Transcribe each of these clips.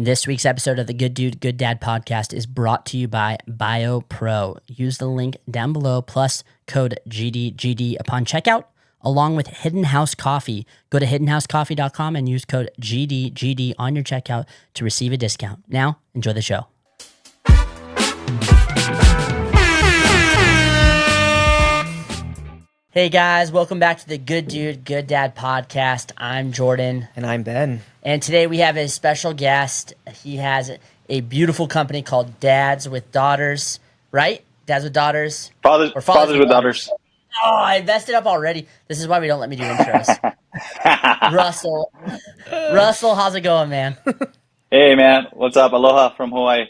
This week's episode of the Good Dude, Good Dad podcast is brought to you by BioPro. Use the link down below plus code GDGD upon checkout, along with Hidden House Coffee. Go to hiddenhousecoffee.com and use code GDGD on your checkout to receive a discount. Now, enjoy the show. Hey guys, welcome back to the Good Dude, Good Dad podcast. I'm Jordan. And I'm Ben. And today we have a special guest. He has a beautiful company called Dads with Daughters, right? Dads with Daughters? Fathers with Daughters. Oh, I messed it up already. This is why we don't let me do intros. Russell, how's it going, man? Hey, man. What's up? Aloha from Hawaii.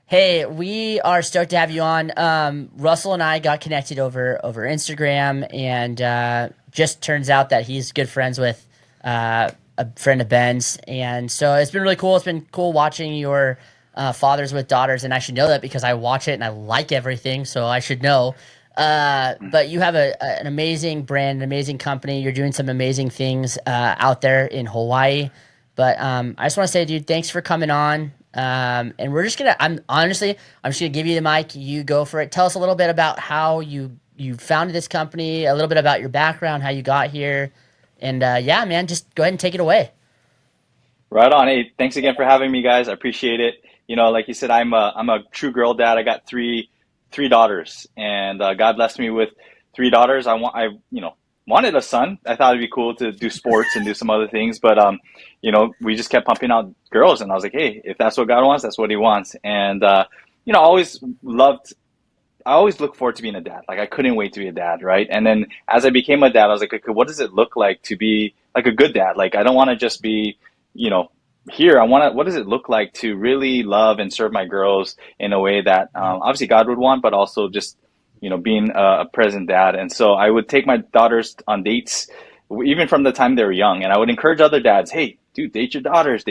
Hey, we are stoked to have you on. Russell and I got connected over Instagram, and just turns out that he's good friends with a friend of Ben's. And so it's been really cool. It's been cool watching your Fathers with Daughters, and I should know that because I watch it and I like everything, so I should know. But you have an amazing brand, an amazing company. You're doing some amazing things out there in Hawaii. But I just want to say, dude, thanks for coming on. And we're just I'm just gonna give you the mic. You go for it. Tell us a little bit about how you founded this company, a little bit about your background, how you got here, and yeah, man, just go ahead and take it away. Right on. Hey, thanks again for having me, guys. I appreciate it. You know, like you said, I'm a true girl dad. I got three daughters, and God blessed me with three daughters. I wanted a son. I thought it'd be cool to do sports and do some other things, but we just kept pumping out girls, and I was like, hey, if that's what God wants, that's what He wants. And I always look forward to being a dad. Like, I couldn't wait to be a dad, right? And then as I became a dad, I was like, okay, what does it look like to be like a good dad? Like, I don't want to just be, here. What does it look like to really love and serve my girls in a way that obviously God would want, but also just being a present dad. And so I would take my daughters on dates, even from the time they were young. And I would encourage other dads, hey, dude, date your daughters,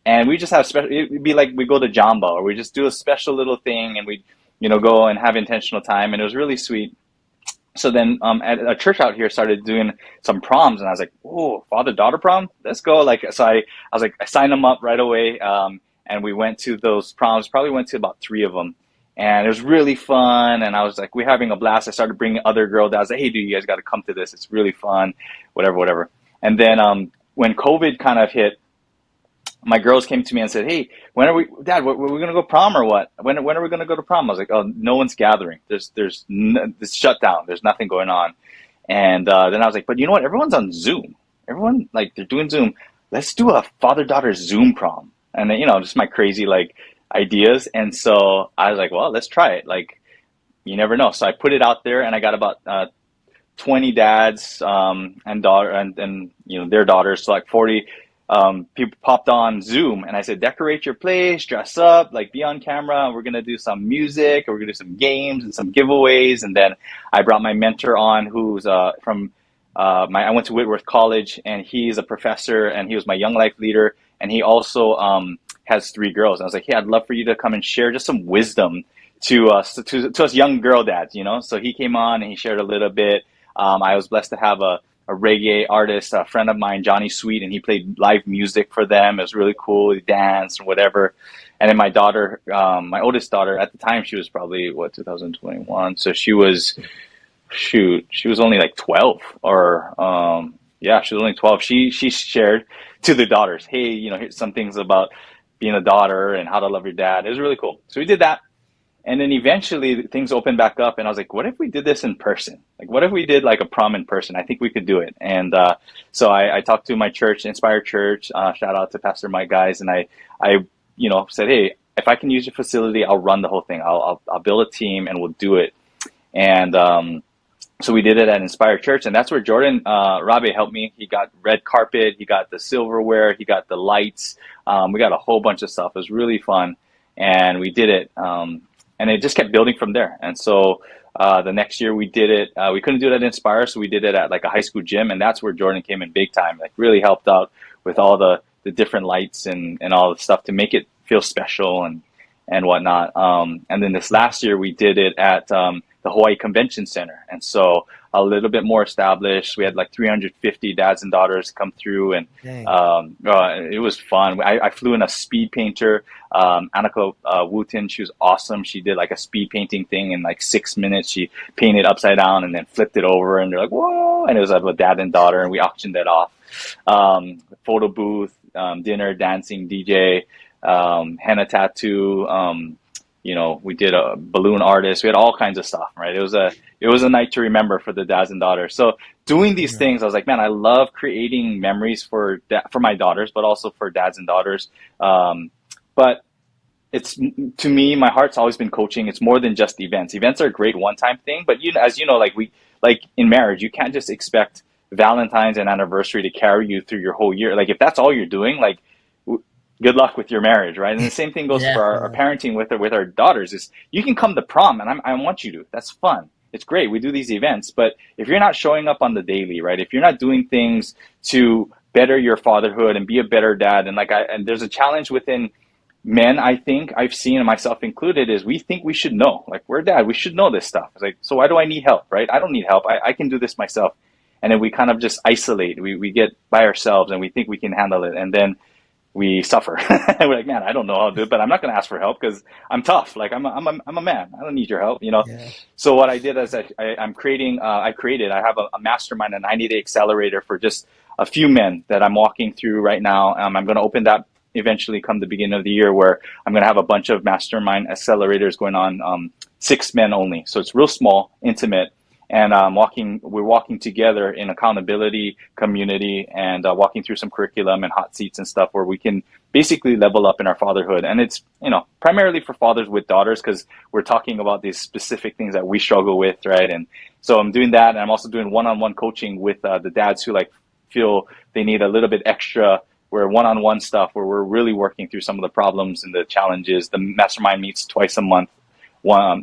And we just have it'd be like we go to Jamba, or we just do a special little thing, and we, go and have intentional time. And it was really sweet. So then at a church out here started doing some proms, and I was like, oh, father-daughter prom? Let's go. So I was like, I signed them up right away. And we went to those proms, probably went to about 3 of them. And it was really fun, and I was like, we're having a blast. I started bringing other girl dads. Like, hey, dude, you guys got to come to this. It's really fun, whatever. And then when COVID kind of hit, my girls came to me and said, hey, Dad, we're going to go prom or what? When are we going to go to prom? I was like, oh, no one's gathering. It's shut down. There's nothing going on. And then I was like, but you know what? Everyone's on Zoom. Everyone, they're doing Zoom. Let's do a father-daughter Zoom prom. And then, just my crazy, ideas. And so I was like, well, let's try it. You never know. So I put it out there, and I got about 20 dads and daughter and their daughters. So 40 people popped on Zoom, and I said, decorate your place, dress up, be on camera. We're gonna do some music, or we're gonna do some games and some giveaways. And then I brought my mentor on, who's from I went to Whitworth College, and he's a professor, and he was my young life leader, and he also has 3 girls. And I was like, hey, I'd love for you to come and share just some wisdom to us young girl dads, So he came on and he shared a little bit. I was blessed to have a reggae artist, a friend of mine, Johnny Sweet, and he played live music for them. It was really cool. He danced and whatever. And then my daughter, my oldest daughter, at the time, she was probably 2021. So she was only 12, or she was only 12. She shared to the daughters, hey, here's some things about being a daughter and how to love your dad. It was really cool. So we did that. And then eventually things opened back up, and I was like, what if we did this in person? What if we did a prom in person? I think we could do it. And so I talked to my church, Inspire Church, shout out to Pastor Mike, guys. And I said, hey, if I can use your facility, I'll run the whole thing. I'll build a team, and we'll do it. And so we did it at Inspire Church, and that's where Jordan Rabe helped me. He got red carpet, he got the silverware, he got the lights. We got a whole bunch of stuff. It was really fun, and we did it. And it just kept building from there. And so the next year we did it. We couldn't do it at Inspire, so we did it at a high school gym, and that's where Jordan came in big time. Really helped out with all the different lights and all the stuff to make it feel special and whatnot. And then this last year we did it at the Hawaii Convention Center. And so a little bit more established. We had like 350 dads and daughters come through, and Dang. it was fun. I flew in a speed painter, Annika Wooten. She was awesome. She did like a speed painting thing in like 6 minutes. She painted upside down and then flipped it over, and they're like, whoa! And it was like a dad and daughter, and we auctioned that off. Photo booth, dinner, dancing, DJ, henna tattoo. We did a balloon artist. We had all kinds of stuff, right? It was a night to remember for the dads and daughters. So doing these things, I was like, man, I love creating memories for my daughters, but also for dads and daughters. But it's, to me, my heart's always been coaching. It's more than just events. Events are a great one-time thing, but as you know, like in marriage, you can't just expect Valentine's and anniversary to carry you through your whole year. Like if that's all you're doing, like good luck with your marriage, right? And the same thing goes Yeah. for our parenting with our daughters. Is you can come to prom, and I want you to. That's fun. It's great. We do these events, but if you're not showing up on the daily, right? If you're not doing things to better your fatherhood and be a better dad, and there's a challenge within men, I think I've seen, and myself included, is we think we should know. Like, we're dad, we should know this stuff. It's like, so why do I need help, right? I don't need help. I can do this myself. And then we kind of just isolate. We get by ourselves and we think we can handle it. And then we suffer. We're like, man, I don't know how to do it, but I'm not going to ask for help because I'm tough. Like I'm a man. I don't need your help, you know? Yeah. So what I did is I'm creating, I have a mastermind, a 90-day accelerator for just a few men that I'm walking through right now. I'm going to open that eventually come the beginning of the year, where I'm going to have a bunch of mastermind accelerators going on, 6 men only. So it's real small, intimate. And we're walking together in accountability, community, and walking through some curriculum and hot seats and stuff where we can basically level up in our fatherhood. And it's, primarily for fathers with daughters, because we're talking about these specific things that we struggle with, right? And so I'm doing that, and I'm also doing one-on-one coaching with the dads who feel they need a little bit extra. Where one-on-one stuff, where we're really working through some of the problems and the challenges. The mastermind meets twice a month,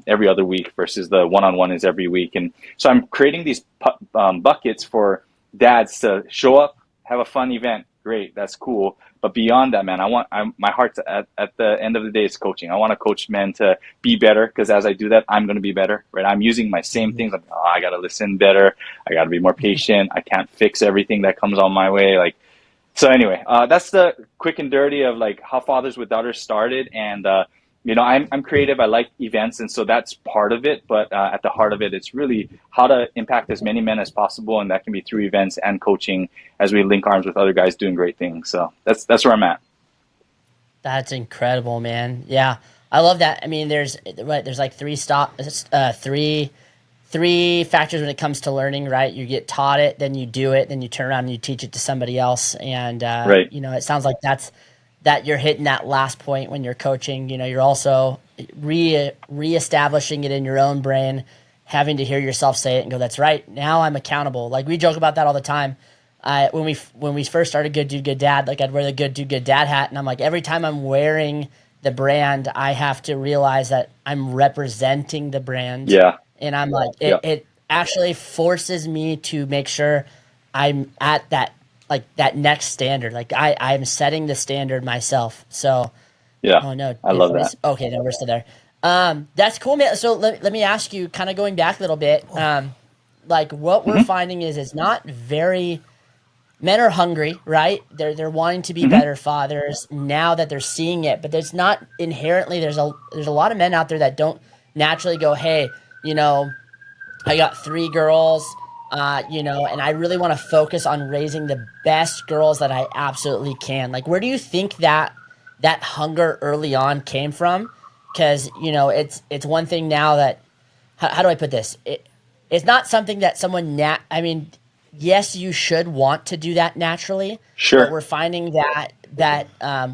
every other week, versus the one-on-one is every week. And so I'm creating these buckets for dads to show up, have a fun event. Great, that's cool. But beyond that, man, my heart's at the end of the day is coaching. I want to coach men to be better, because as I do that, I'm going to be better, right? I'm using my same things. Like, I got to listen better. I got to be more patient. I can't fix everything that comes on my way. So anyway, that's the quick and dirty of how Fathers with Daughters started. And, I'm creative. I like events. And so that's part of it. But at the heart of it, it's really how to impact as many men as possible. And that can be through events and coaching as we link arms with other guys doing great things. So that's where I'm at. That's incredible, man. Yeah, I love that. I mean, there's like three factors when it comes to learning, right? You get taught it, then you do it, then you turn around and you teach it to somebody else. And Right. it sounds like that you're hitting that last point when you're coaching. You're also reestablishing it in your own brain, having to hear yourself say it and go, "That's right. Now I'm accountable." Like, we joke about that all the time. When we first started Good Dude Good Dad, I'd wear the Good Dude Good Dad hat, and I'm like, every time I'm wearing the brand, I have to realize that I'm representing the brand. Yeah. And I'm like, Yeah. it actually forces me to make sure I'm at that next standard. Like, I'm setting the standard myself. So, Yeah. oh no, I love that. okay, no, we're still there. That's cool, man. So let me ask you, kind of going back a little bit, what we're finding is it's not very, men are hungry, right? They're wanting to be better fathers now that they're seeing it, but there's not inherently, there's a lot of men out there that don't naturally go, hey, I got 3 girls, and I really want to focus on raising the best girls that I absolutely can. Like, where do you think that hunger early on came from? Because, it's one thing now that, how do I put this? It's not something that someone, I mean, yes, you should want to do that naturally. Sure. But we're finding that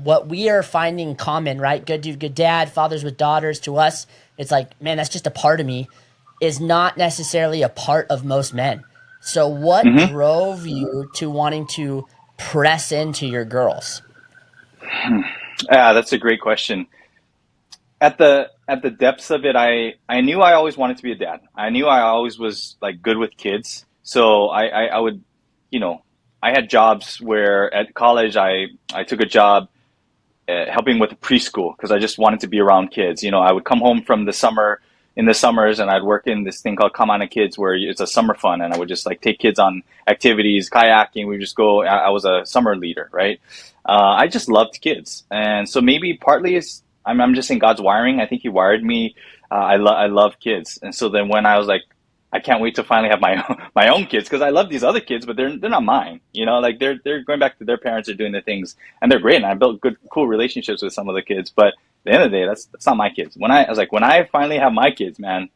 what we are finding common, right? Good dude, good dad, fathers with daughters, to us, it's like, man, that's just a part of me, is not necessarily a part of most men. So what drove you to wanting to press into your girls? Yeah, that's a great question. At the depths of it, I knew I always wanted to be a dad. I knew I always was good with kids. So I would, I had jobs where at college I took a job helping with a preschool because I just wanted to be around kids. I would come home from the summer in the summers, and I'd work in this thing called Come On Kids, where it's a summer fun, and I would just like take kids on activities, kayaking. We just go. I was a summer leader, right? I just loved kids, and so maybe partly is I'm just in God's wiring. I think He wired me. I love kids, and so then when I was like, I can't wait to finally have my my own kids, because I love these other kids, but they're not mine. You know, like they're going back to their parents, are doing their things, and they're great, and I built good, cool relationships with some of the kids. But at the end of the day, that's not my kids. I was like, when I finally have my kids, man,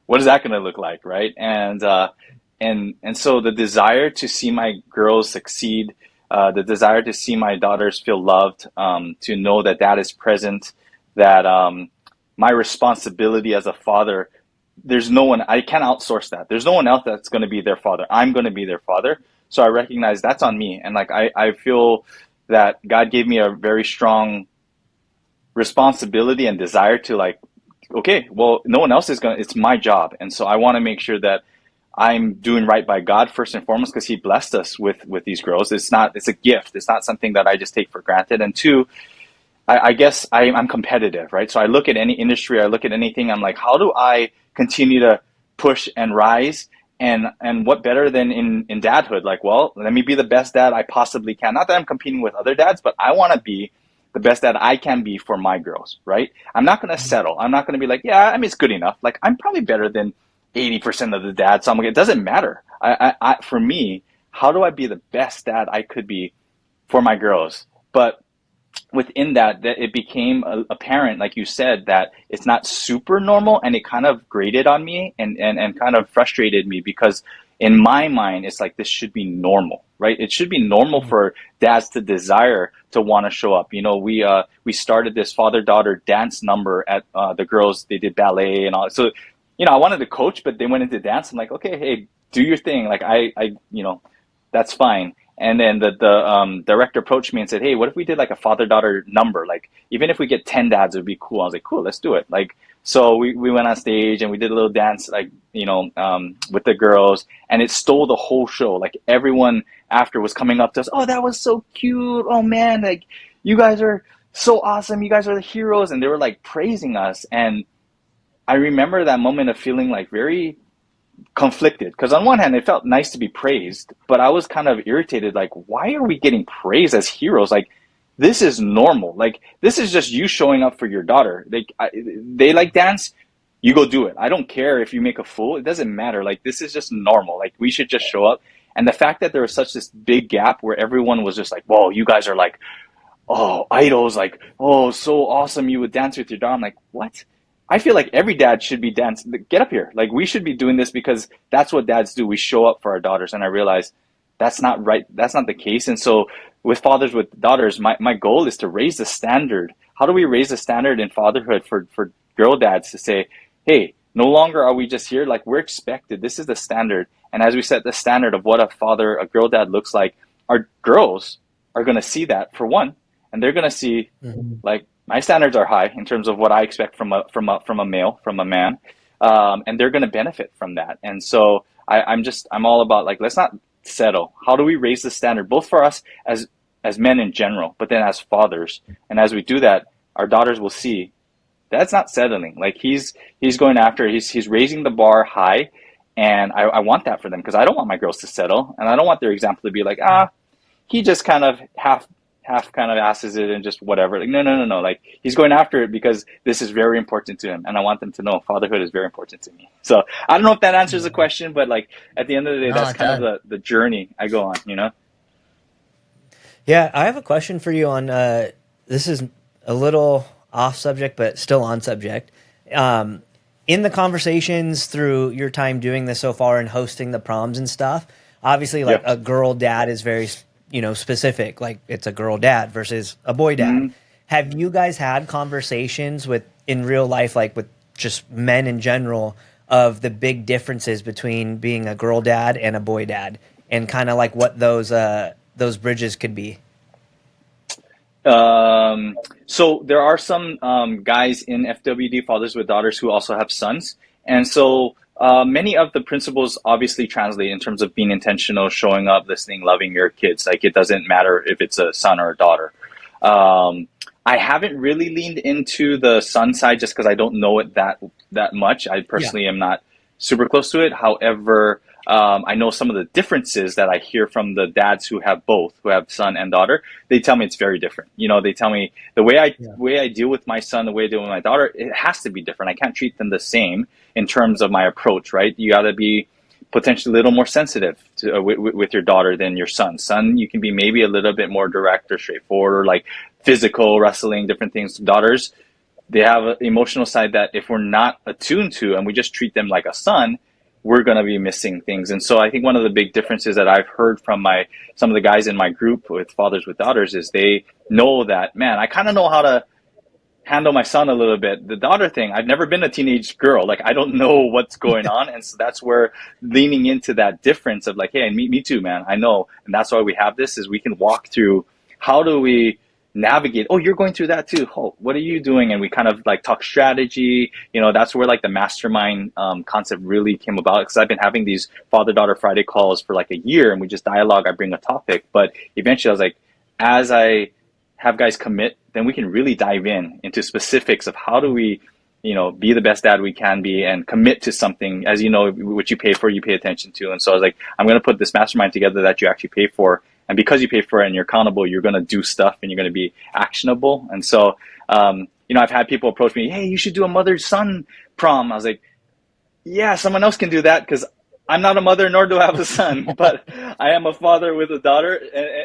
what is that going to look like, right? And so the desire to see my girls succeed, the desire to see my daughters feel loved, to know that that is present, that my responsibility as a father, there's no one, I can't outsource that. There's no one else that's going to be their father. I'm going to be their father. So I recognize that's on me. And like, I feel that God gave me a very strong responsibility and desire to like, okay, well, no one else is going to, it's my job. And so I want to make sure that I'm doing right by God first and foremost, because He blessed us with these girls. It's a gift. It's not something that I just take for granted. And two, I guess I'm competitive, right? So I look at any industry, I look at anything, I'm like, how do I continue to push and rise? And what better than in dadhood? Like, well, let me be the best dad I possibly can. Not that I'm competing with other dads, but I want to be the best dad I can be for my girls, right? I'm not going to settle. I'm not going to be like, yeah, I mean, it's good enough. Like, I'm probably better than 80% of the dads. So I'm like, it doesn't matter. For me, how do I be the best dad I could be for my girls? But within that it became apparent, like you said, that it's not super normal, and it kind of grated on me and kind of frustrated me, because in my mind it's like, this should be normal, right? It should be normal for dads to desire to want to show up. You know, we started this father-daughter dance number at the girls. They did ballet and all, so you know, I wanted to coach, but they went into dance. I'm like, okay, hey, do your thing. Like I you know, that's fine. And then the director approached me and said, hey, what if we did like a father-daughter number? Like, even if we get 10 dads, it would be cool. I was like, cool, let's do it. Like, so we went on stage and we did a little dance, like, you know, with the girls, and it stole the whole show. Like, everyone after was coming up to us, oh, that was so cute. Oh man, like, you guys are so awesome. You guys are the heroes. And they were like praising us. And I remember that moment of feeling like very conflicted, because on one hand it felt nice to be praised, but I was kind of irritated, like, why are we getting praised as heroes? Like, this is normal. Like, this is just you showing up for your daughter. They like dance, you go do it. I don't care if you make a fool, it doesn't matter. Like, this is just normal. Like, we should just show up. And the fact that there was such this big gap where everyone was just like, whoa, you guys are like, oh, idols, like, oh, so awesome, you would dance with your daughter. I'm like, what? I feel like every dad should be dancing. Get up here. Like, we should be doing this because that's what dads do. We show up for our daughters. And I realized that's not right. That's not the case. And so with fathers with daughters, my goal is to raise the standard. How do we raise the standard in fatherhood for girl dads to say, hey, no longer are we just here. Like, we're expected. This is the standard. And as we set the standard of what a girl dad looks like, our girls are going to see that, for one, and they're going to see, like, my standards are high in terms of what I expect from a male, from a man, and they're going to benefit from that. And so I'm all about, like, let's not settle. How do we raise the standard, both for us as men in general, but then as fathers? And as we do that, our daughters will see that's not settling. Like, he's going after, he's raising the bar high, and I want that for them, because I don't want my girls to settle, and I don't want their example to be like, he just kind of half kind of asses it and just whatever. Like, no. Like, he's going after it because this is very important to him. And I want them to know fatherhood is very important to me. So I don't know if that answers the question, but like, at the end of the day, No, that's it kind does. of the journey I go on, you know? Yeah, I have a question for you on this is a little off subject, but still on subject. In the conversations through your time doing this so far and hosting the proms and stuff, obviously, like, Yep. a girl dad is very, specific. Like, it's a girl dad versus a boy dad. Mhm. Have you guys had conversations with, in real life, like with just men in general, of the big differences between being a girl dad and a boy dad, and kind of like what those bridges could be? So there are some guys in FWD, fathers with daughters, who also have sons. And so many of the principles obviously translate in terms of being intentional, showing up, listening, loving your kids. Like, it doesn't matter if it's a son or a daughter. Um, I haven't really leaned into the son side just because I don't know it that much. I Yeah. personally am not super close to it. However, I know some of the differences that I hear from the dads who have both, who have son and daughter. They tell me it's very different. You know, they tell me the Yeah. way I deal with my son, the way I deal with my daughter, it has to be different. I can't treat them the same in terms of my approach, right? You got to be potentially a little more sensitive to, with your daughter than your son. Son, you can be maybe a little bit more direct or straightforward, or like physical, wrestling, different things. Daughters, they have an emotional side that if we're not attuned to and we just treat them like a son, we're going to be missing things. And so I think one of the big differences that I've heard from some of the guys in my group with fathers with daughters is they know that, man, I kind of know how to handle my son a little bit. The daughter thing, I've never been a teenage girl. Like, I don't know what's going on. And so that's where leaning into that difference of like, hey, me too, man. I know. And that's why we have this, is we can walk through how do we navigate. Oh, you're going through that too. Oh, what are you doing? And we kind of like talk strategy. You know, that's where like the mastermind concept really came about, because I've been having these father-daughter Friday calls for like a year, and we just dialogue. I bring a topic, but eventually I was like, as I have guys commit, then we can really dive into specifics of how do we, you know, be the best dad we can be and commit to something. As you know, what you pay for, you pay attention to. And so I was like, I'm going to put this mastermind together that you actually pay for. And because you pay for it and you're accountable, you're going to do stuff and you're going to be actionable. And so, you know, I've had people approach me, hey, you should do a mother-son prom. I was like, yeah, someone else can do that because I'm not a mother, nor do I have a son, but I am a father with a daughter.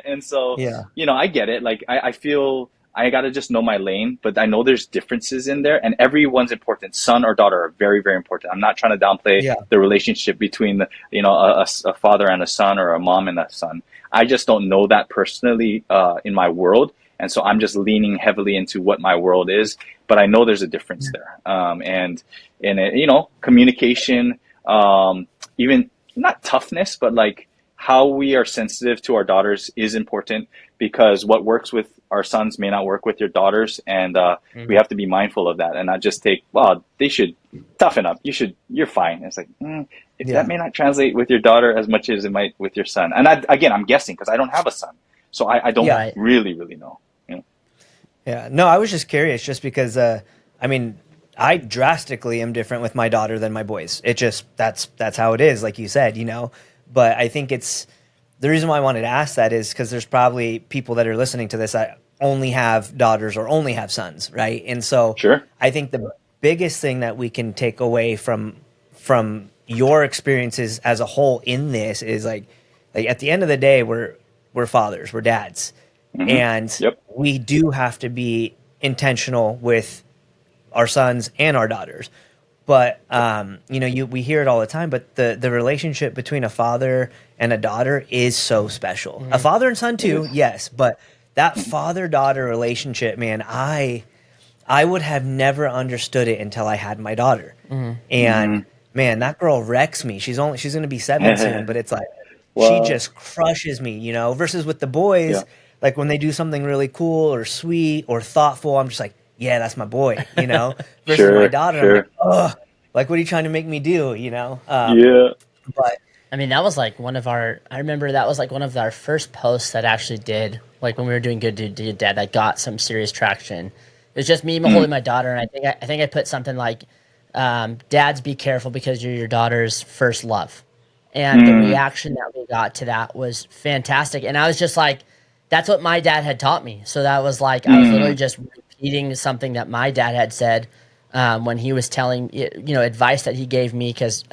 And so, Yeah. you know, I get it. Like, I feel I got to just know my lane, but I know there's differences in there, and everyone's important. Son or daughter are very, very important. I'm not trying to downplay Yeah. the relationship between you know, a father and a son, or a mom and a son. I just don't know that personally in my world. And so I'm just leaning heavily into what my world is, but I know there's a difference there. And in it, you know, communication, even not toughness, but like how we are sensitive to our daughters is important, because what works with our sons may not work with your daughters. And we have to be mindful of that and not just take, well, they should toughen up. You're fine. And it's like, that Yeah. may not translate with your daughter as much as it might with your son. And again, I'm guessing because I don't have a son. So I don't Yeah. Right. really, really know. You know? Yeah. No, I was just curious just because, I mean, I drastically am different with my daughter than my boys. It just, that's how it is, like you said, you know, but I think it's, the reason why I wanted to ask that is because there's probably people that are listening to this that only have daughters or only have sons, right? And so Sure. I think the biggest thing that we can take away from your experiences as a whole in this is like at the end of the day, we're fathers, we're dads, Mm-hmm. and Yep. we do have to be intentional with our sons and our daughters. But you know, we hear it all the time. But the relationship between a father and a daughter is so special. A father and son It too, is. yes. But that father daughter relationship, man, I would have never understood it until I had my daughter. And Mm-hmm. man, that girl wrecks me. She's going to be 7 soon, but it's like she Well, just crushes me, you know. Versus with the boys, yeah. like when they do something really cool or sweet or thoughtful, I'm just like, yeah, that's my boy, you know. Versus my Sure. daughter, I'm like, Sure. ugh, like what are you trying to make me do, you know? Yeah. But I mean, that was like I remember that was like one of our first posts that actually did, like when we were doing Good Dude Dad, that got some serious traction. It was just me Mm. holding my daughter, and I think I put something like, "Dads, be careful because you're your daughter's first love," and the Mm. reaction that we got to that was fantastic. And I was just like, "That's what my dad had taught me." So that was like I was literally Mm. just repeating something that my dad had said when he was telling you know advice that he gave me because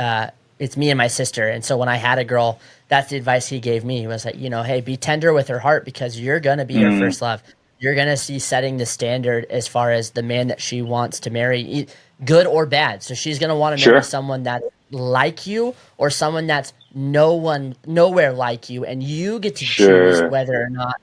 it's me and my sister, and so when I had a girl, that's the advice he gave me. He was like, you know, hey, be tender with her heart because you're gonna be her Mm. first love. You're gonna see setting the standard as far as the man that she wants to marry, good or bad. So she's gonna want to marry Sure. someone that's like you or someone that's nowhere like you, and you get to choose Sure. whether or not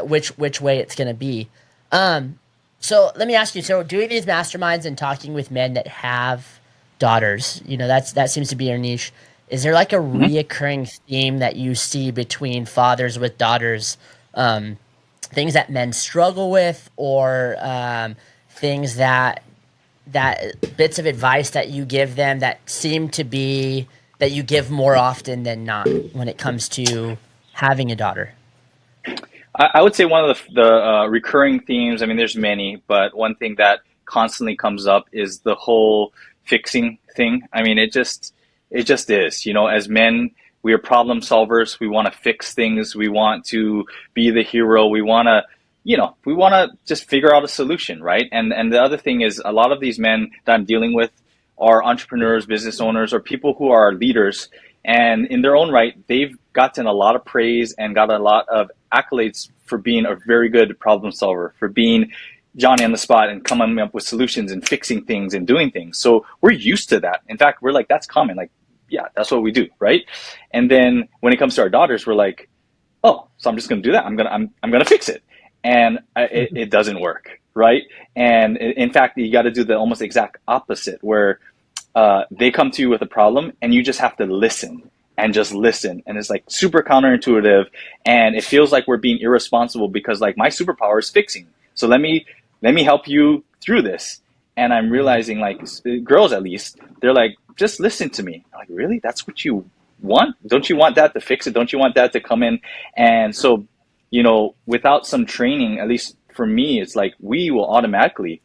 which way it's gonna be. Um, so let me ask you: so doing these masterminds and talking with men that have daughters, you know, that seems to be your niche. Is there like a Mhm. reoccurring theme that you see between fathers with daughters? Things that men struggle with, or things that bits of advice that you give them that seem to be that you give more often than not when it comes to having a daughter? I would say one of the recurring themes, I mean, there's many, but one thing that constantly comes up is the whole fixing thing. I mean, it just is, you know, as men, we are problem solvers. We want to fix things. We want to be the hero. We want to, you know, we want to just figure out a solution, right? And the other thing is a lot of these men that I'm dealing with are entrepreneurs, business owners, or people who are leaders. And in their own right, they've gotten a lot of praise and got a lot of accolades for being a very good problem solver, for being Johnny on the spot and coming up with solutions and fixing things and doing things. So we're used to that. In fact, we're like, that's common. Like, yeah, that's what we do, right? And then when it comes to our daughters, we're like, oh, so I'm just going to do that. I'm going to fix it, and it doesn't work, right? And in fact, you got to do the almost exact opposite, where they come to you with a problem, and you just have to listen and just listen, and it's like super counterintuitive, and it feels like we're being irresponsible because like my superpower is fixing. So let me help you through this. And I'm realizing like girls at least, they're like, just listen to me. I'm like, really? That's what you want? Don't you want that to fix it? Don't you want that to come in? And so, you know, without some training, at least for me, it's like we will automatically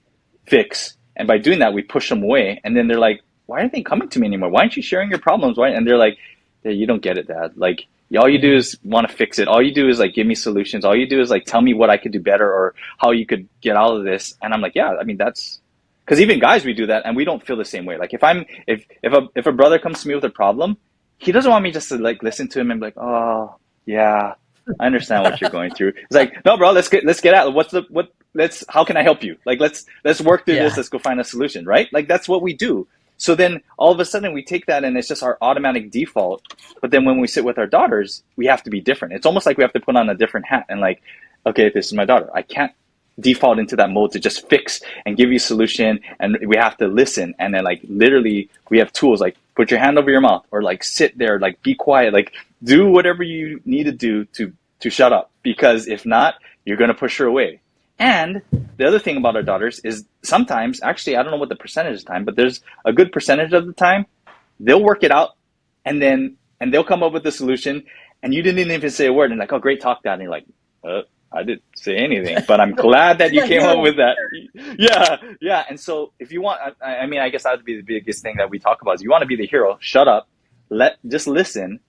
fix. And by doing that, we push them away. And then they're like, why aren't they coming to me anymore? Why aren't you sharing your problems? Why? And they're like, yeah, you don't get it, Dad. Like, all you do is want to fix it. All you do is like give me solutions. All you do is like tell me what I could do better or how you could get out of this. And I'm like, yeah, I mean, that's because even guys, we do that and we don't feel the same way. Like if a brother comes to me with a problem, he doesn't want me just to like listen to him and be like, oh yeah, I understand what you're going through. It's like, no, bro, let's get out. How can I help you? Like, let's work through this. Let's go find a solution, right? Like that's what we do. So then all of a sudden we take that and it's just our automatic default. But then when we sit with our daughters, we have to be different. It's almost like we have to put on a different hat and like, okay, this is my daughter. I can't default into that mode to just fix and give you a solution, and we have to listen. And then like literally we have tools like put your hand over your mouth or like sit there, like be quiet, like do whatever you need to do to shut up, because if not, you're going to push her away. And the other thing about our daughters is sometimes, actually, I don't know what the percentage of the time, but there's a good percentage of the time they'll work it out, and they'll come up with a solution, and you didn't even say a word, and like, oh, great talk, Dad. And you're like, I didn't say anything, but I'm glad that you came up with that. Yeah. And so if you want, I mean, I guess that would be the biggest thing that we talk about is you want to be the hero, shut up, just listen.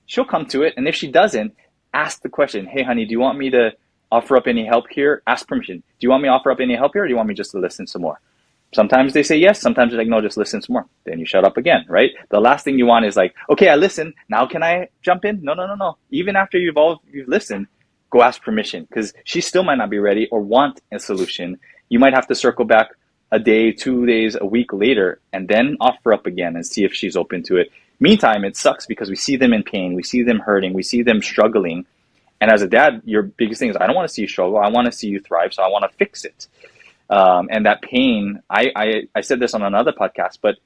She'll come to it. And if she doesn't, ask the question, hey, honey, do you want me to offer up any help here? Ask permission. Do you want me to offer up any help here, or do you want me just to listen some more? Sometimes they say yes. Sometimes they're like, no, just listen some more. Then you shut up again, right? The last thing you want is like, okay, I listen. Now can I jump in? No. Even after you've listened, go ask permission, because she still might not be ready or want a solution. You might have to circle back a day, 2 days, a week later, and then offer up again and see if she's open to it. Meantime, it sucks because we see them in pain. We see them hurting. We see them struggling. And as a dad, your biggest thing is, I don't want to see you struggle. I want to see you thrive. So I want to fix it. And that pain, I said this on another podcast, but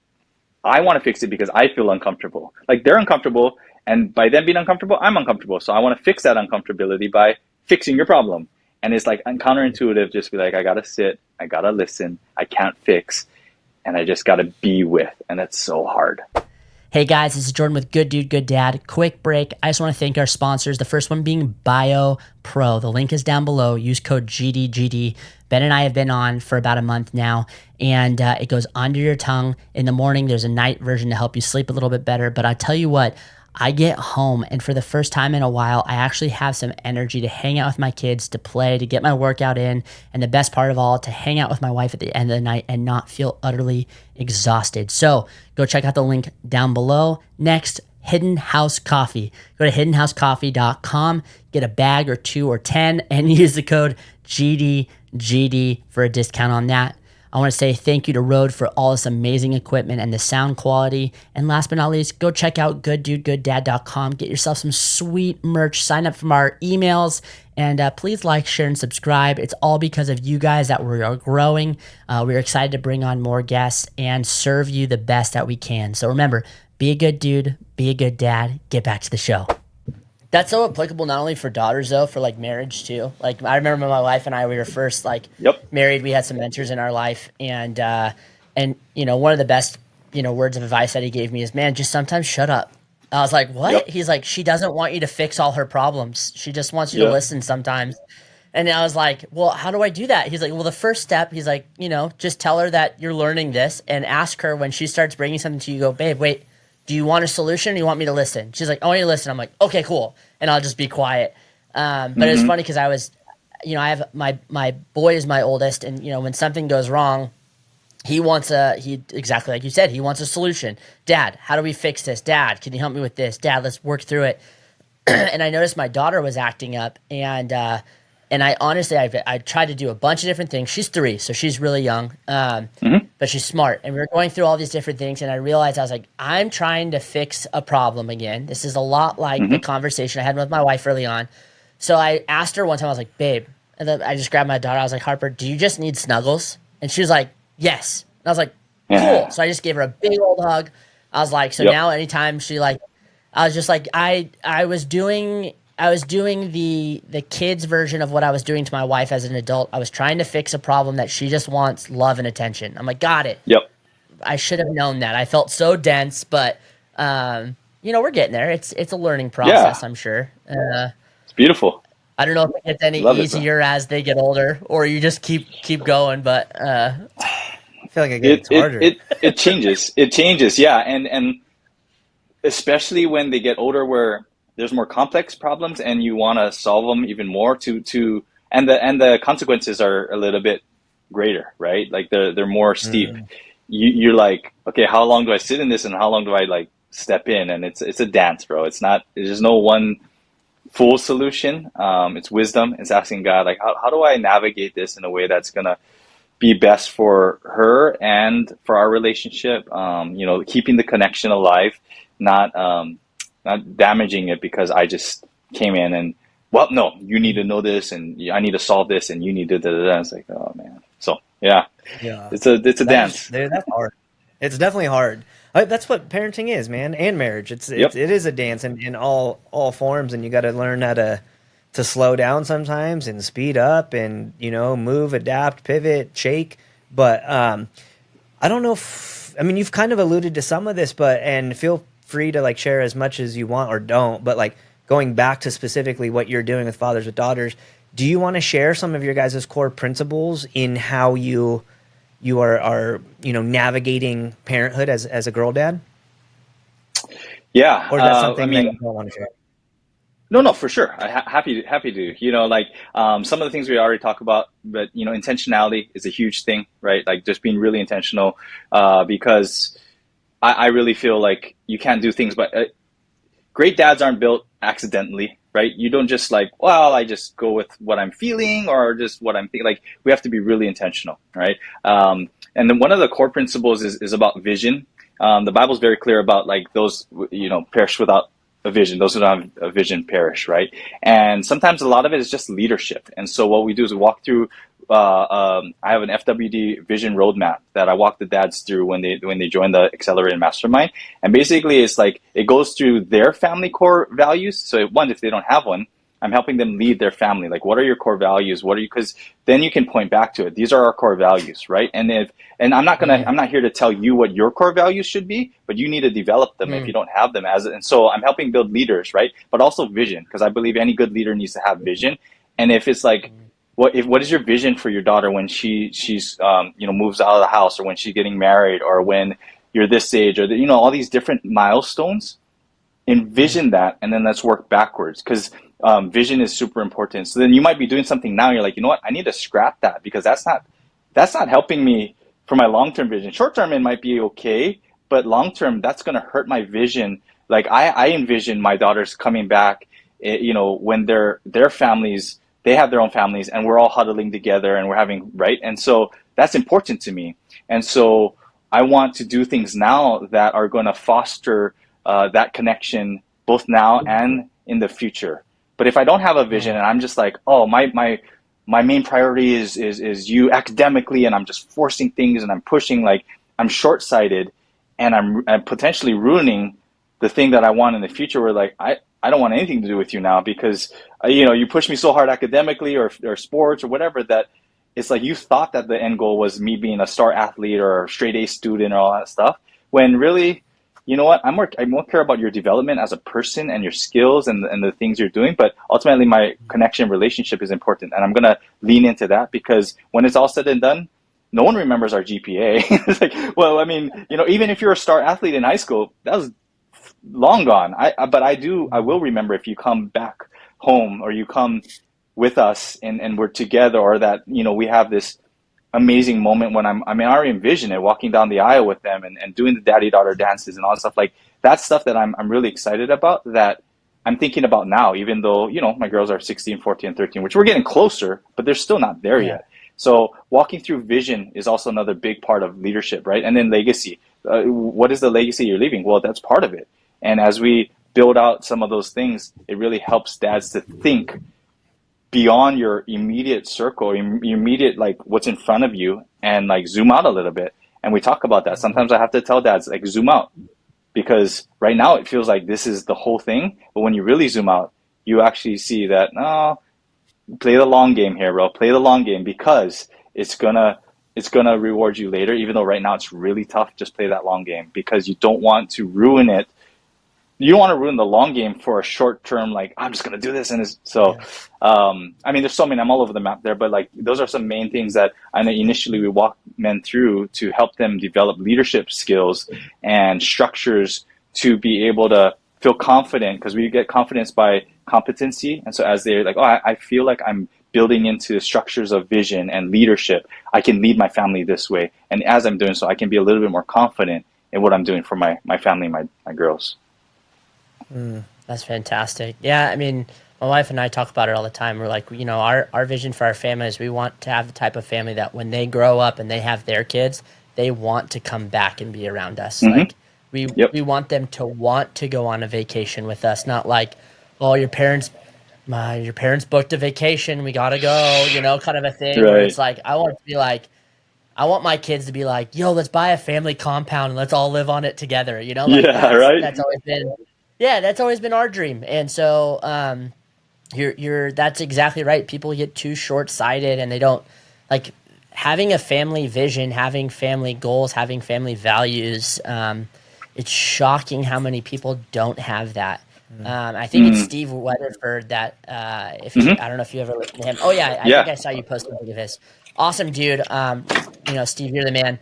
I want to fix it because I feel uncomfortable. Like they're uncomfortable, and by them being uncomfortable, I'm uncomfortable. So I want to fix that uncomfortability by fixing your problem. And it's like counterintuitive, just be like, I got to sit, I got to listen, I can't fix, and I just got to be with. And that's so hard. Hey guys, this is Jordan with Good Dude, Good Dad. Quick break. I just want to thank our sponsors. The first one being Bio Pro. The link is down below. Use code GDGD. Ben and I have been on for about a month now, and it goes under your tongue in the morning. There's a night version to help you sleep a little bit better. But I tell you what, I get home, and for the first time in a while, I actually have some energy to hang out with my kids, to play, to get my workout in, and the best part of all, to hang out with my wife at the end of the night and not feel utterly exhausted. So go check out the link down below. Next, Hidden House Coffee. Go to hiddenhousecoffee.com, get a bag or 2 or 10, and use the code GDGD for a discount on that. I want to say thank you to Rode for all this amazing equipment and the sound quality. And last but not least, go check out gooddudegoodDad.com. Get yourself some sweet merch. Sign up from our emails. And please like, share, and subscribe. It's all because of you guys that we are growing. We're excited to bring on more guests and serve you the best that we can. So remember, be a good dude, be a good dad. Get back to the show. That's so applicable not only for daughters though, for like marriage too. Like I remember my wife and I, we were first like married. We had some mentors in our life, and you know, one of the best words of advice that he gave me is, man, just sometimes shut up. I was like, what? Yep. He's like, she doesn't want you to fix all her problems. She just wants you to Yeah. listen sometimes. And I was like, well, how do I do that? He's like, well, the first step, he's like, just tell her that you're learning this and ask her when she starts bringing something to you, go, babe, wait, do you want a solution or do you want me to listen? She's like, I want you to listen. I'm like, okay, cool. And I'll just be quiet. But it was Hmm. funny because I have my boy is my oldest. And, when something goes wrong, he exactly like you said, he wants a solution. Dad, how do we fix this? Dad, can you help me with this? Dad, let's work through it. And I noticed my daughter was acting up, and I honestly I tried to do a bunch of different things. She's 3, so she's really young, Hmm. but she's smart. And we were going through all these different things, and I realized I was like, I'm trying to fix a problem again. This is a lot like the Hmm. conversation I had with my wife early on. So I asked her one time, I was like, babe, and then I just grabbed my daughter. I was like, Harper, do you just need snuggles? And she was like, yes. And I was like, cool. Yeah. So I just gave her a big old hug. I was like, so Yep. now anytime she like I was just like I was doing the kids version of what I was doing to my wife as an adult. I was trying to fix a problem that she just wants love and attention. I'm like, got it. Yep. I should have known that. I felt so dense, but we're getting there. It's a learning Yeah. process, I'm sure. It's beautiful. I don't know if it gets any Love it, bro. easier as they get older, or you just keep going. But I feel like it It gets it harder. it it changes. It changes. Yeah, and especially when they get older, where there's more complex problems, and you want to solve them even more and the consequences are a little bit greater, right? Like they're more steep. Mm. You're like, okay, how long do I sit in this, and how long do I like step in? And it's a dance, bro. It's not. There's no one full solution. It's wisdom. It's asking God, like, how do I navigate this in a way that's gonna be best for her and for our relationship. Keeping the connection alive, not not damaging it because I just came in and, well, no, you need to know this, and I need to solve this, and you need to da da da. It's like, oh man. So yeah, Yeah, it's a dance. that's hard. It's definitely hard. That's what parenting is, man, and marriage. Yep. It is a dance in all forms, and you got to learn how to slow down sometimes and speed up, and move, adapt, pivot, shake. But I don't know if I mean you've kind of alluded to some of this, but and feel free to like share as much as you want or don't. But like going back to specifically what you're doing with fathers with daughters, do you want to share some of your guys' core principles in how you are navigating parenthood as a girl dad, Yeah. or is that I something that you mean, don't want to share? no, no, for sure. Happy to. Like some of the things we already talked about, but intentionality is a huge thing, right? Like just being really intentional, because I really feel like you can't do things, but great dads aren't built accidentally, right? You don't just like, well, I just go with what I'm feeling or just what I'm thinking. Like we have to be really intentional, right? And then one of the core principles is about vision. The Bible's very clear about like those, perish without a vision. Those who don't have a vision perish, right? And sometimes a lot of it is just leadership. And so what we do is we walk through. I have an FWD vision roadmap that I walk the dads through when they join the accelerated mastermind. And basically, it's like it goes through their family core values. So one, if they don't have one, I'm helping them lead their family. Like, what are your core values? What are you? Because then you can point back to it. These are our core values, right? And I'm not here to tell you what your core values should be, but you need to develop them if you mm, don't have them. And so I'm helping build leaders, right? But also vision, because I believe any good leader needs to have vision. And if it's like, what is your vision for your daughter when she's moves out of the house, or when she's getting married, or when you're this age, or all these different milestones? Envision that, and then let's work backwards, because vision is super important. So then you might be doing something now, and you're like, you know what, I need to scrap that because that's not helping me for my long-term vision. Short-term it might be okay, but long-term that's going to hurt my vision. Like I envision my daughters coming back, when their families, they have their own families, and we're all huddling together and we're having, right? And so that's important to me. And so I want to do things now that are going to foster that connection both now and in the future. But if I don't have a vision Oh, and I'm just like, oh, my main priority is you academically, and I'm just forcing things and I'm pushing, like I'm short-sighted, and I'm potentially ruining the thing that I want in the future, where like I don't want anything to do with you now because you push me so hard academically, or sports or whatever, that it's like you thought that the end goal was me being a star athlete or a straight A student or all that stuff, when really you know what, I more care about your development as a person and your skills and the things you're doing, but ultimately my connection relationship is important, and I'm gonna lean into that, because when it's all said and done, no one remembers our GPA. It's like, well, I mean, even if you're a star athlete in high school, that was long gone. But I will remember if you come back home, or you come with us, and we're together, or that, we have this amazing moment when I already envision it, walking down the aisle with them, and doing the daddy daughter dances and all that stuff. Like, that's stuff that I'm really excited about, that I'm thinking about now, even though, my girls are 16, 14, and 13, which we're getting closer, but they're still not there Yeah. yet. So walking through vision is also another big part of leadership, right? And then legacy. What is the legacy you're leaving? Well, that's part of it. And as we build out some of those things, it really helps dads to think beyond your immediate circle, your immediate, like, what's in front of you, and like zoom out a little bit. And we talk about that. Sometimes I have to tell dads, like, zoom out, because right now it feels like this is the whole thing. But when you really zoom out, you actually see that, no, play the long game here, bro. Play the long game, because it's gonna reward you later. Even though right now it's really tough, just play that long game, because you don't want to ruin it. You don't want to ruin the long game for a short term, like, I'm just gonna do this, and so. Yeah. There's so many. I'm all over the map there, but like, those are some main things that I know initially we walk men through to help them develop leadership skills and structures to be able to feel confident, because we get confidence by competency. And so as they're like, oh, I feel like I'm building into structures of vision and leadership, I can lead my family this way. And as I'm doing so, I can be a little bit more confident in what I'm doing for my family, my girls. That's fantastic. Yeah, I mean, my wife and I talk about it all the time. We're like, our vision for our family is we want to have the type of family that when they grow up and they have their kids, they want to come back and be around us. Mm-hmm. Like, we Yep. we want them to want to go on a vacation with us, not like, oh, your parents booked a vacation, we gotta go, kind of a thing. Where Right. it's like, I want my kids to be like, yo, let's buy a family compound and let's all live on it together. Like, Yeah. Right. that's always been our dream. And so, that's exactly right. People get too short sighted, and they don't like having a family vision, having family goals, having family values. It's shocking how many people don't have that. I think it's Mm. Steve Weatherford that, if you, Mm-hmm. I don't know if you ever listened to him. Oh yeah, I think Yeah. I saw you post something of his. Awesome dude. Steve, you're the man.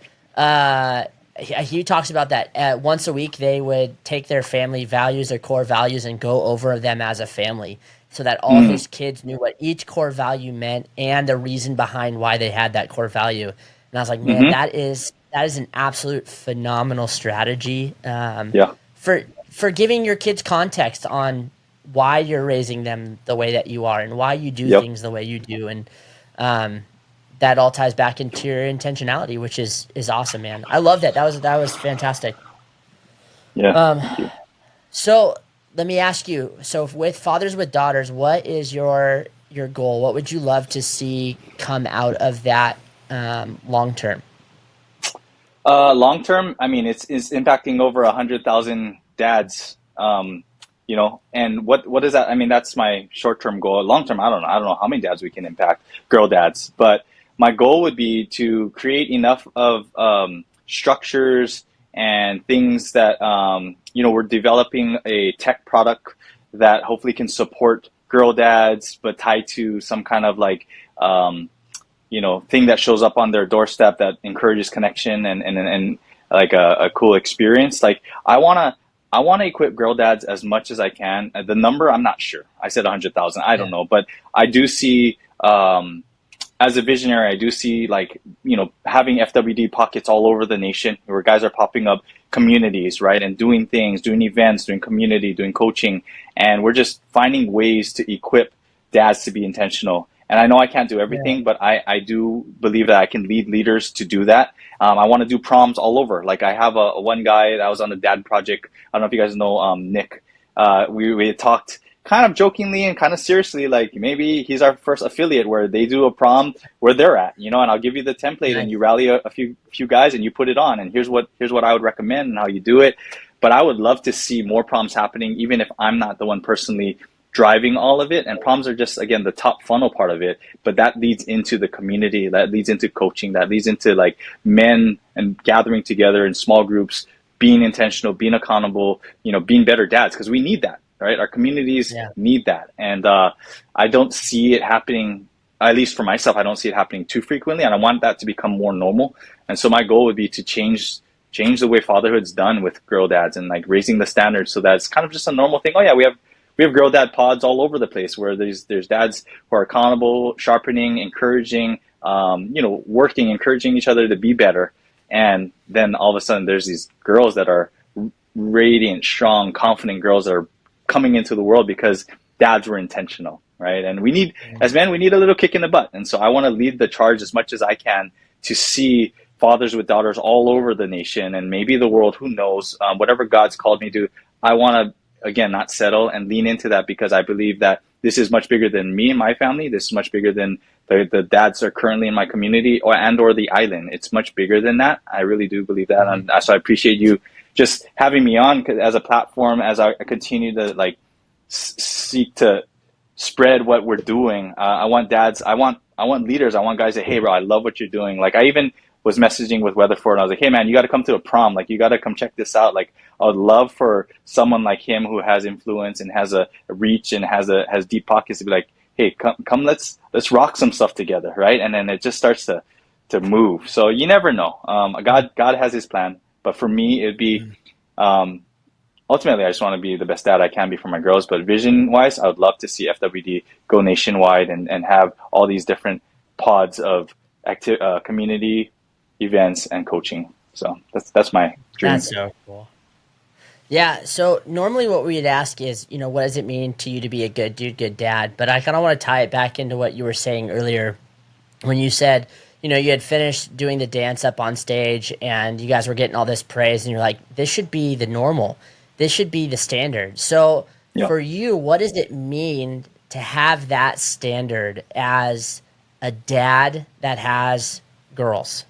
He talks about that once a week they would take their family values, their core values, and go over them as a family, so that all Mm. his kids knew what each core value meant and the reason behind why they had that core value. And I was like, man, Mm-hmm. that is an absolute phenomenal strategy, Yeah. for giving your kids context on why you're raising them the way that you are and why you do Yep. things the way you do. And that all ties back into your intentionality, which is awesome, man. I love that. That was fantastic. Yeah. Um, Thank you. so let me ask you. So with fathers with daughters, what is your goal? What would you love to see come out of that, long term? Long term, it's impacting over 100,000 dads. And what is that? That's my short term goal. Long term, I don't know. I don't know how many dads we can impact, girl dads. But my goal would be to create enough of structures and things that we're developing a tech product that hopefully can support girl dads, but tied to some kind of like thing that shows up on their doorstep that encourages connection and like a cool experience. Like, I wanna equip girl dads as much as I can. The number, I'm not sure. I said 100,000. I don't Yeah. know, but I do see, as a visionary, I do see, like, having FWD pockets all over the nation where guys are popping up communities, right? And doing things, doing events, doing community, doing coaching. And we're just finding ways to equip dads to be intentional. And I know I can't do Yeah. everything, but I do believe that I can lead leaders to do that. I want to do proms all over. Like, I have a one guy that was on the dad project. I don't know if you guys know Nick. We had talked kind of jokingly and kind of seriously, like, maybe he's our first affiliate where they do a prom where they're at, and I'll give you the template and Nice. you rally a few guys and you put it on, and here's what I would recommend and how you do it. But I would love to see more proms happening, even if I'm not the one personally driving all of it. And proms are just, again, the top funnel part of it, but that leads into the community, that leads into coaching, that leads into like men and gathering together in small groups, being intentional, being accountable, being better dads, because we need that, right? Our communities Yeah. need that. And I don't see it happening, at least for myself, I don't see it happening too frequently. And I want that to become more normal. And so my goal would be to change the way fatherhood's done with girl dads, and like raising the standards so that it's kind of just a normal thing. Oh yeah, we have girl dad pods all over the place where there's dads who are accountable, sharpening, encouraging, working, encouraging each other to be better. And then all of a sudden there's these girls that are radiant, strong, confident girls that are coming into the world because dads were intentional, right? And as men, we need a little kick in the butt. And so I want to lead the charge as much as I can to see fathers with daughters all over the nation and maybe the world, who knows, whatever God's called me to. I want to, again, not settle and lean into that, because I believe that this is much bigger than me and my family. This is much bigger than the dads that are currently in my community or the island. It's much bigger than that. I really do believe that. And so I appreciate you just having me on as a platform, as I continue to seek to spread what we're doing. I want dads, I want leaders, I want guys that, hey bro, I love what you're doing. Like, I even was messaging with Weatherford, and I was like, hey man, you got to come to a prom. Like, you got to come check this out. Like, I would love for someone like him who has influence and has a reach and has deep pockets to be like, hey, come, let's rock some stuff together, right? And then it just starts to move. So you never know. God has His plan, but for me, it'd be ultimately, I just want to be the best dad I can be for my girls. But vision-wise, I would love to see FWD go nationwide and have all these different pods of community events and coaching. So that's my dream. That's so cool. Yeah, so normally what we'd ask is, what does it mean to you to be a good dude, good dad? But I kind of want to tie it back into what you were saying earlier when you said, you had finished doing the dance up on stage and you guys were getting all this praise and you're like, this should be the normal. This should be the standard. So for you, what does it mean to have that standard as a dad that has girls?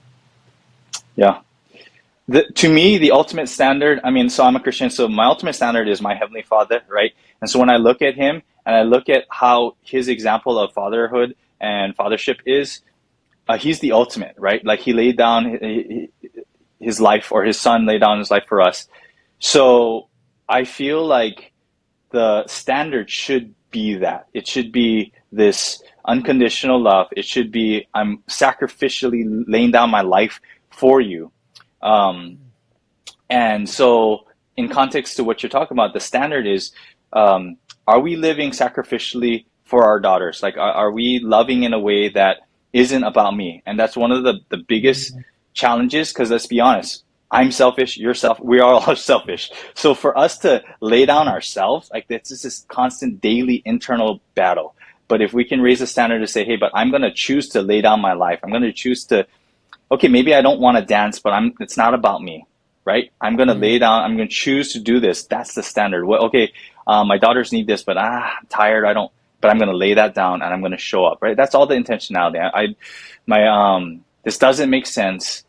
Yeah. To me, the ultimate standard, so I'm a Christian, so my ultimate standard is my Heavenly Father, right? And so when I look at Him and I look at how His example of fatherhood and fathership is, He's the ultimate, right? Like, He laid down His life, or His Son laid down His life for us. So I feel like the standard should be that. It should be this unconditional love. It should be, I'm sacrificially laying down my life for you. And so in context to what you're talking about, the standard is, are we living sacrificially for our daughters? Like, are we loving in a way that isn't about me? And that's one of the biggest challenges, because let's be honest, I'm selfish, you're we are all selfish. So for us to lay down ourselves, like, it's just this constant daily internal battle. But if we can raise the standard to say, hey, but I'm going to choose to lay down my life. I'm going to choose to, okay, maybe I don't want to dance, but it's not about me, right? I'm going to lay down, I'm going to choose to do this. That's the standard. Well, okay, my daughters need this, but I'm tired. But I'm going to lay that down and I'm going to show up, right? That's all the intentionality. This doesn't make sense,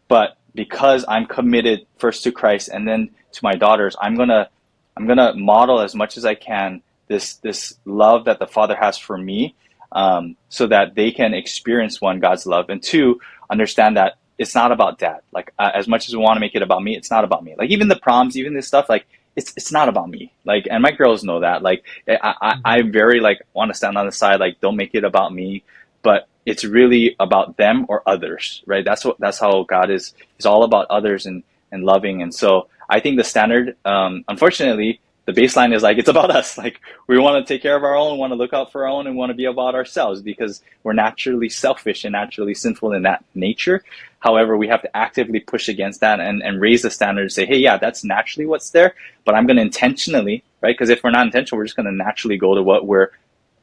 but because I'm committed first to Christ and then to my daughters, I'm going to model as much as I can this love that the Father has for me, so that they can experience, one, God's love, and two, understand that it's not about dad. Like, as much as we want to make it about me, it's not about me. Like, even the proms, even this stuff, like, it's not about me. Like, and my girls know that. Like, I very want to stand on the side, like, don't make it about me, but it's really about them or others, right? That's how God is. It's all about others and loving. And so I think the standard, unfortunately, the baseline is like, it's about us. Like, we want to take care of our own, want to look out for our own, and want to be about ourselves, because we're naturally selfish and naturally sinful in that nature. However, we have to actively push against that and raise the standard and say, hey, yeah, that's naturally what's there, but I'm going to intentionally, right? Because if we're not intentional, we're just going to naturally go to what we're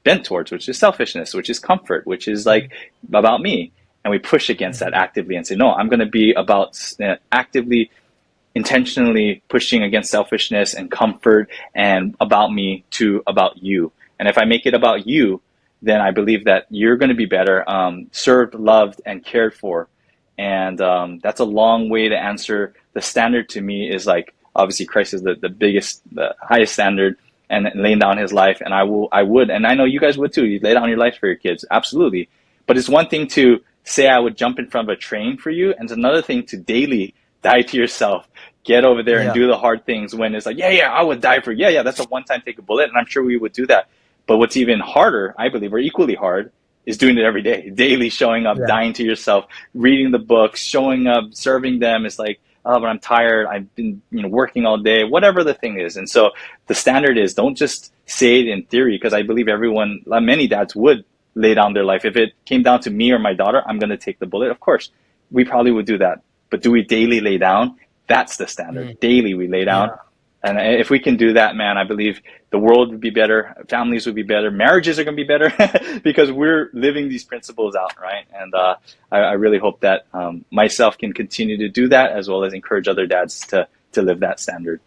bent towards, which is selfishness, which is comfort, which is like about me. And we push against that actively and say, no, I'm going to be about actively, intentionally pushing against selfishness and comfort and about me to about you. And if I make it about you, then I believe that you're going to be better, served, loved, and cared for. And that's a long way to answer. The standard to me is like, obviously Christ is the biggest, the highest standard, and laying down His life. And I would, and I know you guys would too. You lay down your life for your kids, absolutely. But it's one thing to say I would jump in front of a train for you, and it's another thing to daily die to yourself, get over there and Yeah. do the hard things when it's like, yeah, I would die for, yeah, that's a one time take a bullet. And I'm sure we would do that. But what's even harder, I believe, or equally hard, is doing it every day, daily showing up, Yeah. dying to yourself, reading the books, showing up, serving them. It's like, oh, but I'm tired. I've been, working all day, whatever the thing is. And so the standard is don't just say it in theory, because I believe many dads would lay down their life. If it came down to me or my daughter, I'm going to take the bullet. Of course, we probably would do that. But do we daily lay down? That's the standard. Mm. Daily we lay down. Yeah. And if we can do that, man, I believe the world would be better, families would be better, marriages are going to be better because we're living these principles out, right? And I really hope that myself can continue to do that, as well as encourage other dads to live that standard.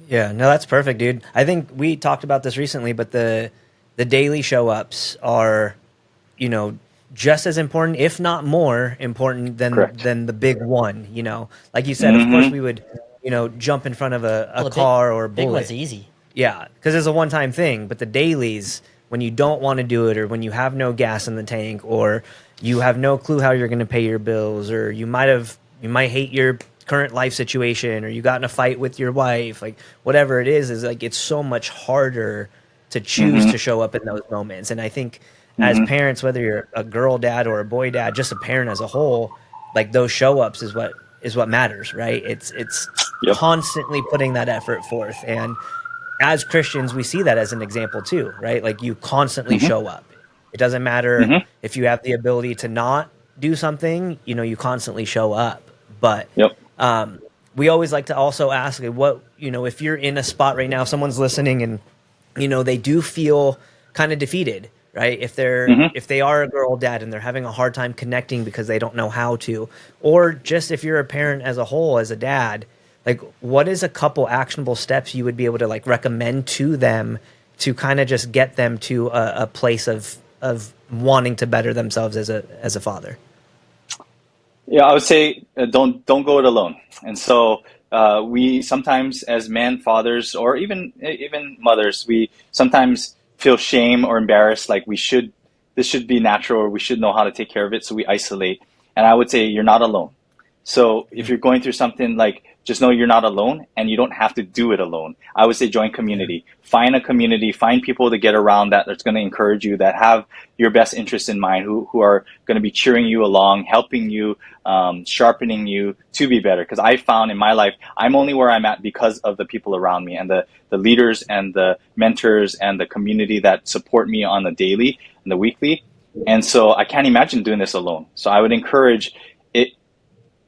Yeah, no, that's perfect, dude. I think we talked about this recently, but the daily show ups are, just as important, if not more important Correct. than the big one. Like you said, of course Mm-hmm. we would, jump in front of a Well, the car or a big bullet. one's easy. Yeah, because it's a one time thing. But the dailies, when you don't want to do it, or when you have no gas in the tank, or you have no clue how you're going to pay your bills, or you might hate your current life situation, or you got in a fight with your wife, like whatever it is like it's so much harder to choose Mm-hmm. to show up in those moments. And I think as Mm-hmm. parents, whether you're a girl dad or a boy dad, just a parent as a whole, like those show ups is what matters, right? It's Yep. constantly putting that effort forth. And as Christians, we see that as an example too, right? Like you constantly Mm-hmm. show up. It doesn't matter Mm-hmm. if you have the ability to not do something, you constantly show up. But Yep. we always like to also ask, like, if you're in a spot right now, if someone's listening and, they do feel kind of defeated, right? Mm-hmm. If they are a girl dad and they're having a hard time connecting because they don't know how to, or just if you're a parent as a whole, as a dad, like what is a couple actionable steps you would be able to like recommend to them to kind of just get them to a place of wanting to better themselves as a father? Yeah, I would say don't go it alone. And so we sometimes, as men, fathers, or even mothers, we sometimes feel shame or embarrassed, like this should be natural, or we should know how to take care of it, so we isolate. And I would say you're not alone. So if Yeah. you're going through something, like, just know you're not alone, and you don't have to do it alone. I would say join Yeah. community. Find a community, find people to get around that's going to encourage you, that have your best interests in mind, who are going to be cheering you along, helping you, sharpening you to be better. Because I found in my life, I'm only where I'm at because of the people around me, and the leaders and the mentors and the community that support me on the daily and the weekly. And so I can't imagine doing this alone. So I would encourage it.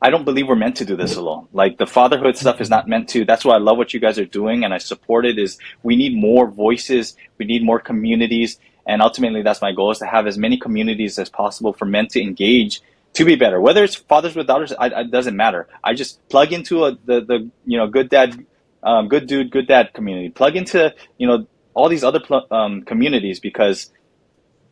I don't believe we're meant to do this alone. Like, the fatherhood stuff is not meant to. That's why I love what you guys are doing, and I support it. Is we need more voices, we need more communities, and ultimately that's my goal, is to have as many communities as possible for men to engage to be better. Whether it's fathers with daughters, it doesn't matter. I just plug into the good dad, good dude, good dad community. Plug into all these other communities, because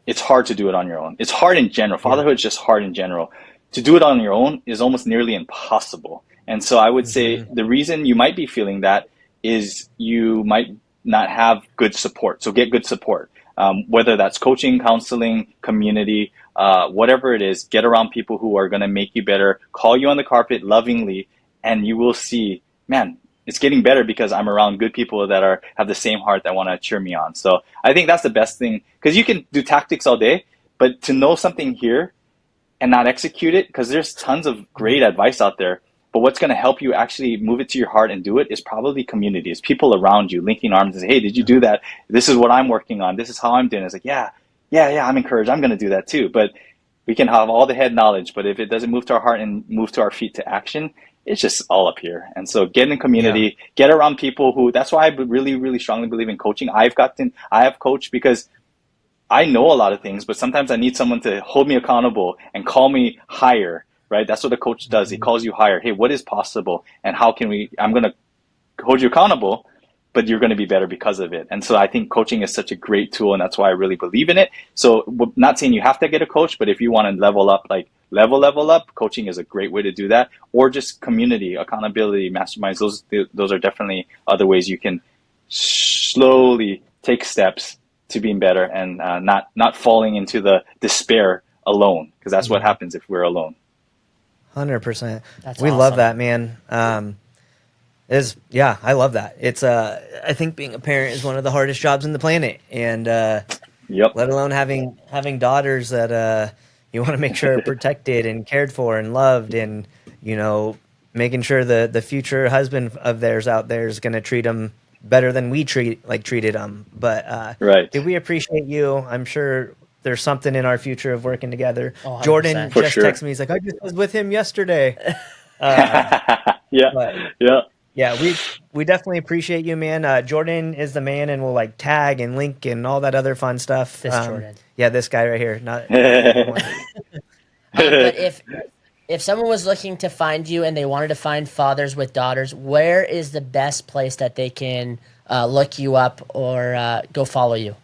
it's hard to do it on your own. It's hard in general. Yeah. Fatherhood is just hard in general. To do it on your own is almost nearly impossible. And so I would say Mhm. the reason you might be feeling that is you might not have good support. So get good support, whether that's coaching, counseling, community, whatever it is. Get around people who are going to make you better, call you on the carpet lovingly, and you will see, man, it's getting better because I'm around good people that have the same heart that want to cheer me on. So I think that's the best thing, because you can do tactics all day, but to know something here and not execute it, because there's tons of great advice out there. But what's going to help you actually move it to your heart and do it is probably community. It's people around you linking arms and say, hey, did you do that? This is what I'm working on. This is how I'm doing. It's like, yeah, I'm encouraged. I'm going to do that too. But we can have all the head knowledge, but if it doesn't move to our heart and move to our feet to action, it's just all up here. And so get in Yeah. community, get around people who, that's why I really, really strongly believe in coaching. I have coached because I know a lot of things, but sometimes I need someone to hold me accountable and call me higher, right? That's what a coach does. He Mhm. calls you higher. Hey, what is possible? And how can I'm going to hold you accountable, but you're going to be better because of it. And so I think coaching is such a great tool, and that's why I really believe in it. So not saying you have to get a coach, but if you want to level up, like level up, coaching is a great way to do that. Or just community, accountability, masterminds. Those are definitely other ways you can slowly take steps to being better, and not falling into the despair alone, because that's what Yeah. happens if we're alone. 100%. That's We love awesome. that, man. I love that. It's I think being a parent is one of the hardest jobs on the planet, and Yep. let alone having daughters that you want to make sure are protected and cared for and loved, and making sure the future husband of theirs out there is going to treat them better than we treated them. But Right. did we appreciate you? I'm sure there's something in our future of working together. Oh, 100%. Jordan For just sure. texted me. He's like, I just was with him yesterday. Uh, Yeah. but Yeah. yeah, we definitely appreciate you, man. Jordan is the man, and we'll like tag and link and all that other fun stuff. This Jordan. Yeah, this guy right here, not the other one. But if someone was looking to find you and they wanted to find fathers with daughters, where is the best place that they can look you up or go follow you?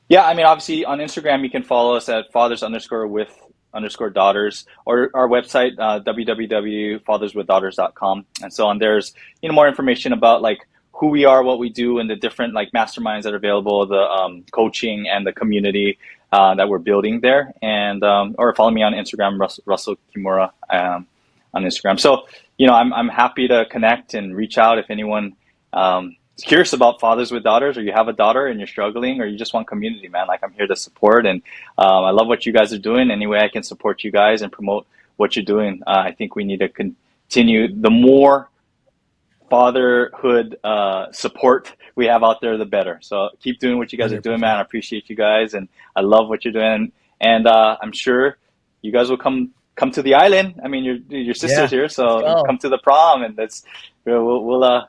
Yeah, I mean, obviously on Instagram, you can follow us at fathers underscore with underscore daughters, or our website, www.fatherswithdaughters.com. And so on there's, more information about like who we are, what we do, and the different like masterminds that are available, the coaching and the community that we're building there. And, or follow me on Instagram, Russell Kimura, on Instagram. So, I'm happy to connect and reach out if anyone, curious about fathers with daughters, or you have a daughter and you're struggling, or you just want community, man. Like, I'm here to support, and I love what you guys are doing. Any way I can support you guys and promote what you're doing, I think we need to continue. The more fatherhood support we have out there, the better. So keep doing what you guys are doing, man. I appreciate you guys, and I love what you're doing. And I'm sure you guys will come to the island. I mean, your sister's Yeah, here, Let's so go. come to the prom, and we'll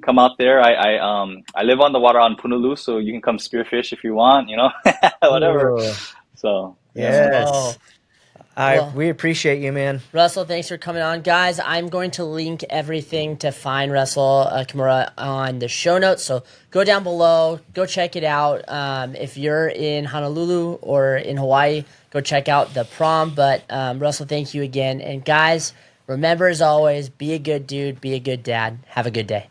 come out there. I live on the water on Punaluu, so you can come spearfish if you want, whatever. Ooh, So yeah, Let's man. go. yes. Well, We appreciate you, man. Russell, thanks for coming on. Guys, I'm going to link everything to find Russell Kimura on the show notes. So go down below, go check it out. If you're in Honolulu or in Hawaii, go check out the prom. But Russell, thank you again. And guys, remember as always, be a good dude, be a good dad. Have a good day.